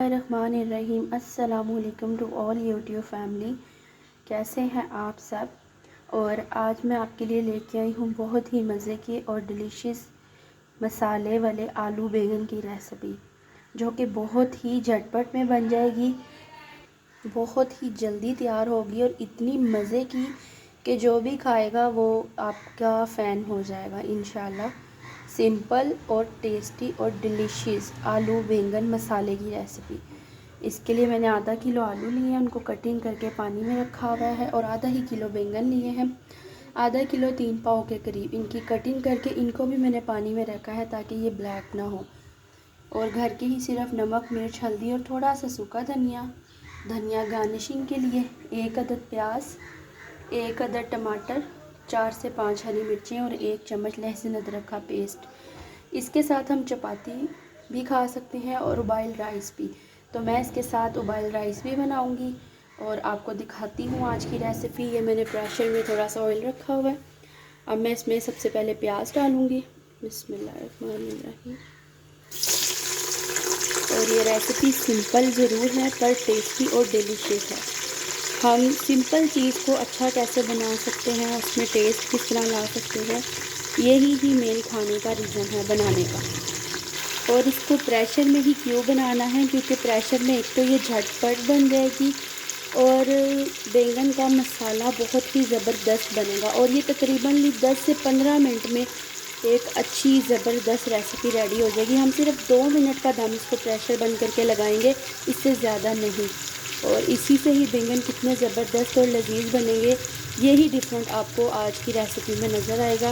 रहीम अस्सलामुअलैकुम to all YouTube family. कैसे हैं आप सब। और आज मैं आपके लिए लेके आई हूँ बहुत ही मज़े की और डिलीशियस मसाले वाले आलू बैंगन की रेसिपी, जो कि बहुत ही झटपट में बन जाएगी, बहुत ही जल्दी तैयार होगी और इतनी मज़े की कि जो भी खाएगा वो आपका फ़ैन हो जाएगा इंशाल्लाह। सिंपल और टेस्टी और डिलीशियस आलू बैंगन मसाले की रेसिपी। इसके लिए मैंने आधा किलो आलू लिए हैं, उनको कटिंग करके पानी में रखा हुआ है, और आधा ही किलो बैंगन लिए हैं, आधा किलो 3 पाव के करीब। इनकी कटिंग करके इनको भी मैंने पानी में रखा है ताकि ये ब्लैक ना हो। और घर के ही सिर्फ नमक, मिर्च, हल्दी और थोड़ा सा सूखा धनिया गार्निशिंग के लिए, 1 अदद प्याज, 1 अदद टमाटर, 4 से 5 हरी मिर्चें और 1 चम्मच लहसुन अदरक का पेस्ट। इसके साथ हम चपाती भी खा सकते हैं और उबाइल राइस भी। तो मैं इसके साथ उबाइल राइस भी बनाऊंगी और आपको दिखाती हूँ आज की रेसिपी। ये मैंने प्रेशर में थोड़ा सा ऑयल रखा हुआ है। अब मैं इसमें सबसे पहले प्याज डालूँगी। बिस्मिल्लाहिर्रहमानिर्रहीम। और ये रेसिपी सिंपल ज़रूर है पर टेस्टी और डिलीशियस है। हम सिंपल चीज़ को अच्छा कैसे बना सकते हैं, उसमें टेस्ट किस तरह ला सकते हैं, यही ही मेन खाने का रीज़न है बनाने का। और इसको प्रेशर में ही क्यों बनाना है, क्योंकि प्रेशर में एक तो ये झटपट बन जाएगी और बैंगन का मसाला बहुत ही ज़बरदस्त बनेगा। और ये तकरीबन 10 से 15 मिनट में एक अच्छी ज़बरदस्त रेसिपी रेडी हो जाएगी। हम सिर्फ 2 मिनट का दम इसको प्रेशर बंद करके लगाएंगे, इससे ज़्यादा नहीं। और इसी से ही बैंगन कितने ज़बरदस्त और लजीज बनेंगे, यही डिफरेंट आपको आज की रेसिपी में नज़र आएगा।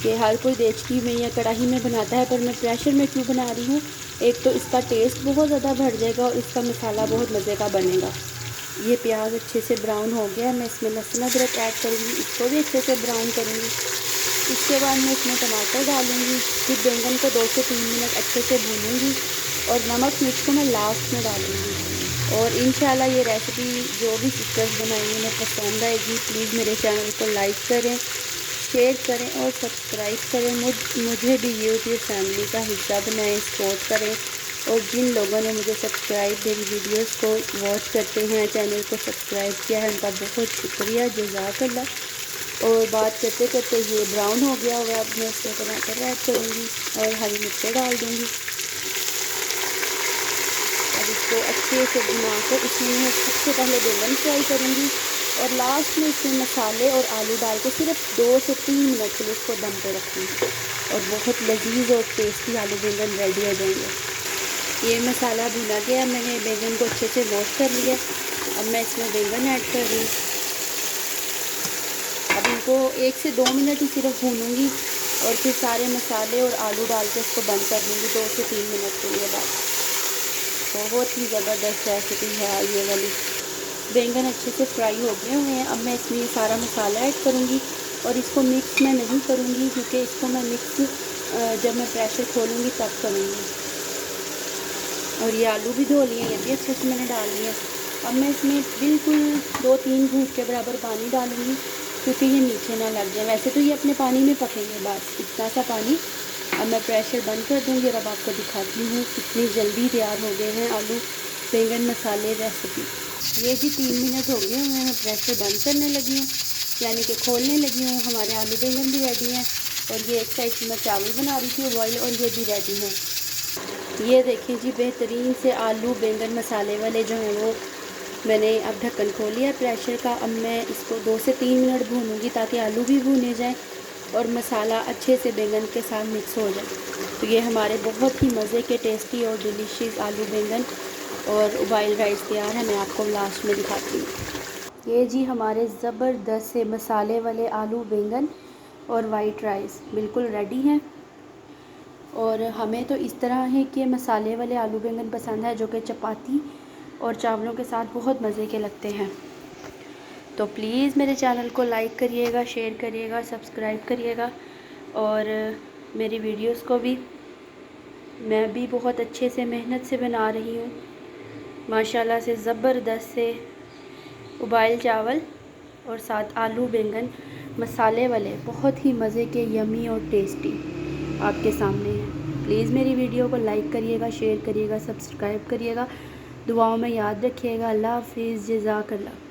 कि हर कोई देचकी में या कढ़ाई में बनाता है, पर मैं प्रेशर में क्यों बना रही हूँ। एक तो इसका टेस्ट बहुत ज़्यादा बढ़ जाएगा और इसका मसाला बहुत मज़े का बनेगा। ये प्याज अच्छे से ब्राउन हो गया, मैं इसमें लहसुन अदरक ऐड करूँगी, इसको भी अच्छे से ब्राउन करूँगी। इसके बाद मैं इसमें टमाटर डालूँगी, फिर बैंगन को 2 से 3 मिनट अच्छे से भूनूँगी और नमक मिर्च को मैं लास्ट में डालूँगी। और इंशाल्लाह ये रेसिपी जो भी सिस्टर्स बनाएंगे उन्हें पसंद आएगी। प्लीज़ मेरे चैनल को लाइक करें, शेयर करें और सब्सक्राइब करें। मुझे भी यूट्यूब फैमिली का हिस्सा बनाएं, सपोर्ट करें। और जिन लोगों ने मुझे सब्सक्राइब मेरी वीडियोस को वॉच करते हैं, चैनल को सब्सक्राइब किया है, उनका बहुत शुक्रिया, जज़ाकल्लाह। और बात करते करते ये ब्राउन हो गया हुआ, अब मैं इसमें टमाटर ऐड करूँगी और हरी मिर्चें डाल दूँगी। अब इसको अच्छे से बनाकर इसमें मैं सबसे पहले बैंगन फ्राई करूँगी और लास्ट में इसमें मसाले और आलू डाल के सिर्फ 2 से 3 मिनट के लिए इसको दम पे रखूँगी और बहुत लजीज और टेस्टी आलू बैंगन रेडी हो जाएंगे। ये मसाला भुना गया, मैंने बैंगन को अच्छे से वॉश कर लिया। अब मैं इसमें बैंगन ऐड कर रही हूँ। अब इनको 1 से 2 मिनट ही सिर्फ भूनूँगी और फिर सारे मसाले और आलू डाल के इसको बंद कर दूँगी 2 से 3 मिनट के लिए बाद। बहुत ही ज़बरदस्त रेसिपी है ये वाली। बैंगन अच्छे से फ्राई हो गए हुए हैं। अब मैं इसमें ये सारा मसाला ऐड करूँगी और इसको मिक्स मैं नहीं करूँगी, क्योंकि इसको मैं मिक्स जब मैं प्रेशर खोलूँगी तब करूँगी। और ये आलू भी धो लिए, ये भी अच्छे से मैंने डाल लिए। अब मैं इसमें बिल्कुल 2-3 घूंट के बराबर पानी डालूँगी, क्योंकि ये नीचे ना लग जाए। वैसे तो ये अपने पानी में पकेंगे, बस इतना सा पानी। अब मैं प्रेशर बंद कर दूँगी और अब आपको दिखाती हूँ कितनी जल्दी तैयार हो गए हैं आलू बैंगन मसाले रेसिपी। ये जी 3 मिनट हो गए हैं, मैं प्रेशर बंद करने लगी हूँ, यानी कि खोलने लगी हूँ। हमारे आलू बैंगन भी रेडी हैं। और ये एक साइड से मैं चावल बना रही थी बॉयल, और ये भी रेडी हैं। ये देखिए जी, बेहतरीन से आलू बैंगन मसाले वाले जो हैं वो मैंने अब ढक्कन खोल लिया प्रेशर का। अब मैं इसको 2 से 3 मिनट भूनूँगी ताकि आलू भी भुने जाएँ और मसाला अच्छे से बैंगन के साथ मिक्स हो जाए। तो ये हमारे बहुत ही मज़े के टेस्टी और डिलीशियस आलू बैंगन और उबाइल राइस तैयार है। मैं आपको लास्ट में दिखाती हूँ। ये जी हमारे ज़बरदस्त से मसाले वाले आलू बैंगन और वाइट राइस बिल्कुल रेडी हैं। और हमें तो इस तरह है कि मसाले वाले आलू बैंगन पसंद है, जो कि चपाती और चावलों के साथ बहुत मज़े के लगते हैं। तो प्लीज़ मेरे चैनल को लाइक करिएगा, शेयर करिएगा, सब्सक्राइब करिएगा। और मेरी वीडियोस को भी मैं भी बहुत अच्छे से मेहनत से बना रही हूँ माशाल्लाह से। ज़बरदस्त से उबाइल चावल और साथ आलू बैंगन मसाले वाले बहुत ही मज़े के यमी और टेस्टी आपके सामने हैं। प्लीज़ मेरी वीडियो को लाइक करिएगा, शेयर करिएगा, सब्सक्राइब करिएगा दुआओं में याद रखिएगा। अल्लाह हाफिज़, जज़ाकल्लाह।